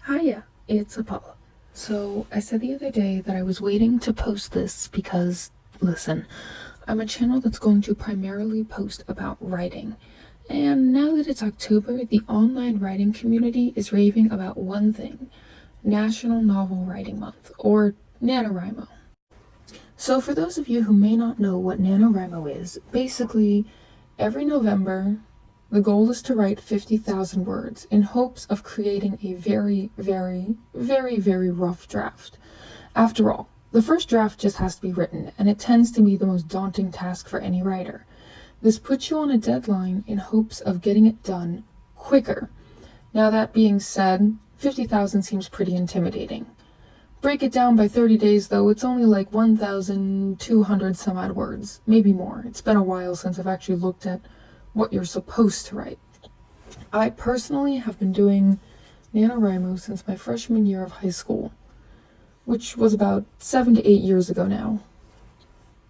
Hiya, it's Apollo. So, I said the other day that I was waiting to post this because, listen, I'm a channel that's going to primarily post about writing. And now that it's October, the online writing community is raving about one thing: National Novel Writing Month, or Nanowrimo. So, for those of you who may not know what Nanowrimo is, basically, every November, the goal is to write 50,000 words in hopes of creating a very, very, very, very rough draft. After all, the first draft just has to be written, and it tends to be the most daunting task for any writer. This puts you on a deadline in hopes of getting it done quicker. Now, that being said, 50,000 seems pretty intimidating. Break it down by 30 days, though, it's only like 1,200 some odd words, maybe more. It's been a while since I've actually looked at what you're supposed to write. I personally have been doing NaNoWriMo since my freshman year of high school, which was about 7 to 8 years ago now.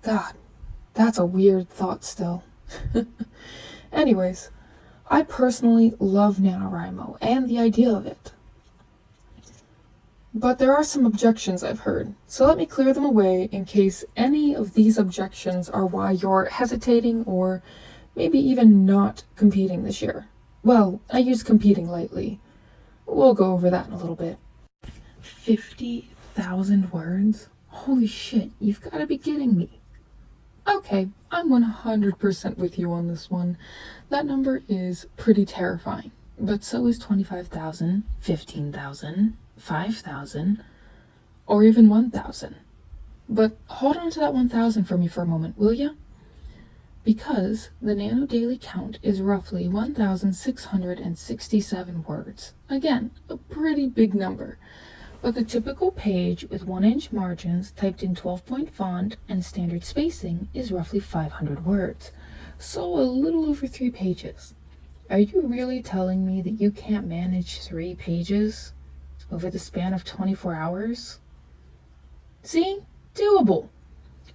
God, that's a weird thought still. Anyways, I personally love NaNoWriMo and the idea of it. But there are some objections I've heard, so let me clear them away in case any of these objections are why you're hesitating or maybe even not competing this year. Well, I use competing lightly. We'll go over that in a little bit. 50,000 words? Holy shit, you've got to be kidding me. Okay, I'm 100% with you on this one. That number is pretty terrifying, but so is 25,000, 15,000, 5,000, or even 1,000. But hold on to that 1,000 for me for a moment, will ya? Because the Nano Daily Count is roughly 1,667 words. Again, a pretty big number. But the typical page with 1-inch margins typed in 12-point font and standard spacing is roughly 500 words. So a little over 3 pages. Are you really telling me that you can't manage 3 pages over the span of 24 hours? See? Doable.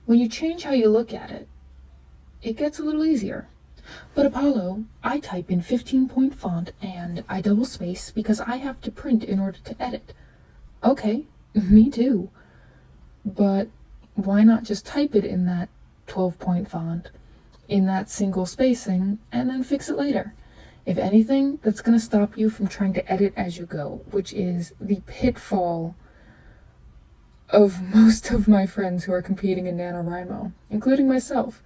When you change how you look at it, it gets a little easier. But Apollo, I type in 15-point font and I double space because I have to print in order to edit. Okay, me too. But why not just type it in that 12-point font, in that single spacing, and then fix it later? If anything, that's going to stop you from trying to edit as you go, which is the pitfall of most of my friends who are competing in NaNoWriMo, including myself.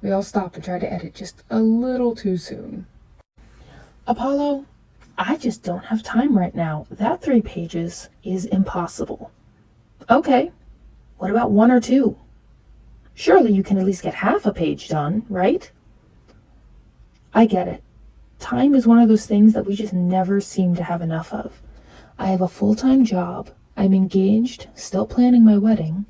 We all stop and try to edit just a little too soon. Apollo, I just don't have time right now. That 3 pages is impossible. Okay, what about 1 or 2? Surely you can at least get half a page done, right? I get it. Time is one of those things that we just never seem to have enough of. I have a full-time job. I'm engaged, still planning my wedding.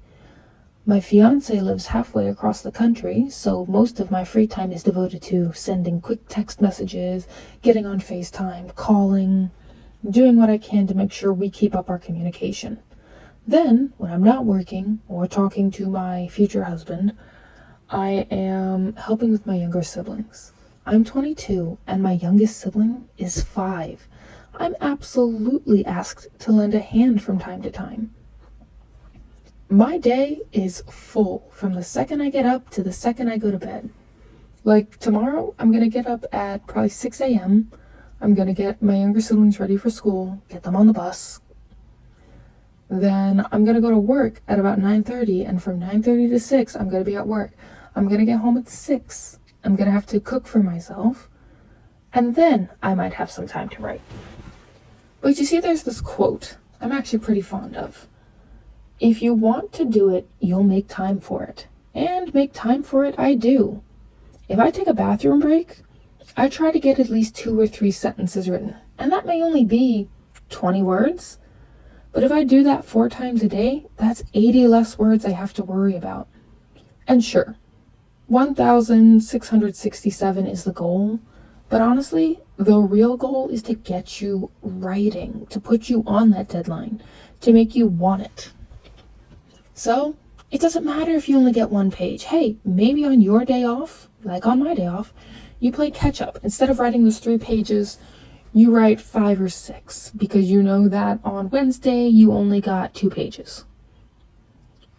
My fiance lives halfway across the country, so most of my free time is devoted to sending quick text messages, getting on FaceTime, calling, doing what I can to make sure we keep up our communication. Then, when I'm not working or talking to my future husband, I am helping with my younger siblings. I'm 22 and my youngest sibling is 5. I'm absolutely asked to lend a hand from time to time. My day is full from the second I get up to the second I go to bed. Like tomorrow, I'm going to get up at probably 6 a.m. I'm going to get my younger siblings ready for school, get them on the bus. Then I'm going to go to work at about 9:30, and from 9:30 to 6, I'm going to be at work. I'm going to get home at 6. I'm going to have to cook for myself, and then I might have some time to write. But you see, there's this quote I'm actually pretty fond of. If you want to do it, you'll make time for it. And make time for it I do. If I take a bathroom break, I try to get at least 2 or 3 sentences written. And that may only be 20 words. But if I do that 4 times a day, that's 80 less words I have to worry about. And sure, 1,667 is the goal. But honestly, the real goal is to get you writing, to put you on that deadline, to make you want it. So, it doesn't matter if you only get 1 page. Hey, maybe on your day off, like on my day off, you play catch up. Instead of writing those 3 pages, You write 5 or 6 because you know that on Wednesday you only got 2 pages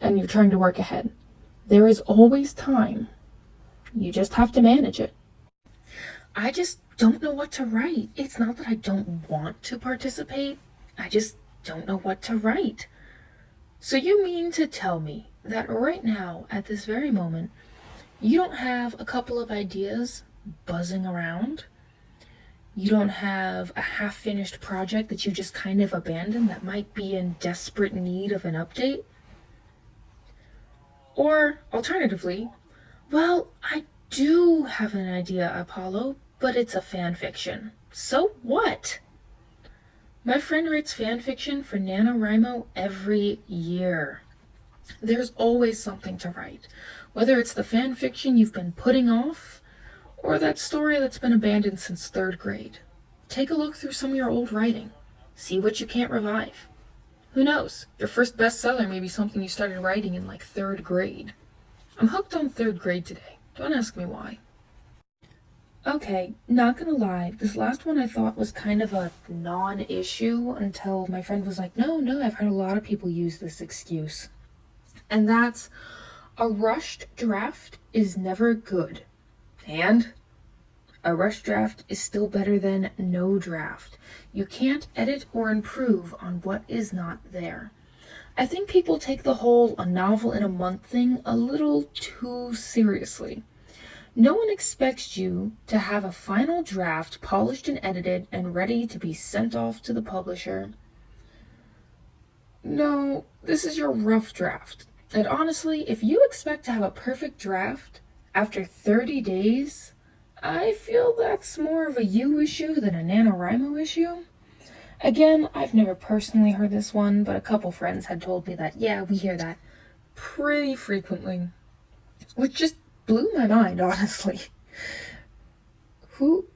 and you're trying to work ahead. There is always time. You just have to manage it. I just don't know what to write. It's not that I don't want to participate, I just don't know what to write. So you mean to tell me that right now, at this very moment, you don't have a couple of ideas buzzing around? You don't have a half-finished project that you just kind of abandoned that might be in desperate need of an update? Or, alternatively, well, I do have an idea, Apollo, but it's a fan fiction. So what? My friend writes fan fiction for Nanowrimo every year. There's always something to write, whether it's the fan fiction you've been putting off, or that story that's been abandoned since 3rd grade. Take a look through some of your old writing. See what you can't revive. Who knows? Your first bestseller may be something you started writing in like 3rd grade. I'm hooked on 3rd grade today. Don't ask me why. Okay, not gonna lie, this last one I thought was kind of a non-issue until my friend was like, no, I've heard a lot of people use this excuse. And that's, a rushed draft is never good. And a rushed draft is still better than no draft. You can't edit or improve on what is not there. I think people take the whole a novel in a month thing a little too seriously. No one expects you to have a final draft polished and edited and ready to be sent off to the publisher. No, this is your rough draft. And honestly, if you expect to have a perfect draft after 30 days, I feel that's more of a you issue than a Nanowrimo issue. Again, I've never personally heard this one, but a couple friends had told me that, yeah, we hear that pretty frequently. Which just blew my mind, honestly. Who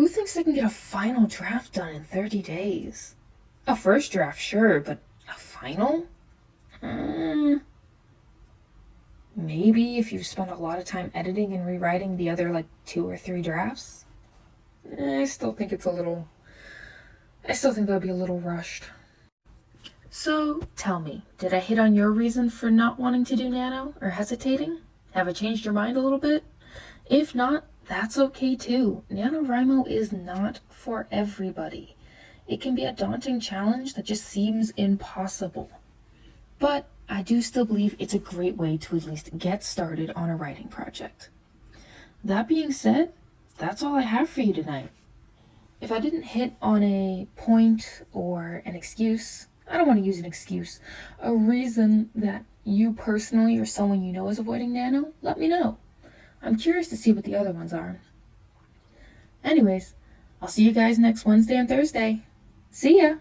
thinks they can get a final draft done in 30 days? A first draft, sure, but a final? Maybe if you spent a lot of time editing and rewriting the other, like, 2 or 3 drafts? I still think that'd be a little rushed. So, tell me, did I hit on your reason for not wanting to do Nano, or hesitating? Have I changed your mind a little bit? If not, that's okay too. Nanowrimo is not for everybody. It can be a daunting challenge that just seems impossible. But I do still believe it's a great way to at least get started on a writing project. That being said, that's all I have for you tonight. If I didn't hit on a point or an excuse, I don't want to use an excuse, a reason that you personally or someone you know is avoiding Nano, let me know. I'm curious to see what the other ones are. Anyways, I'll see you guys next Wednesday and Thursday. See ya!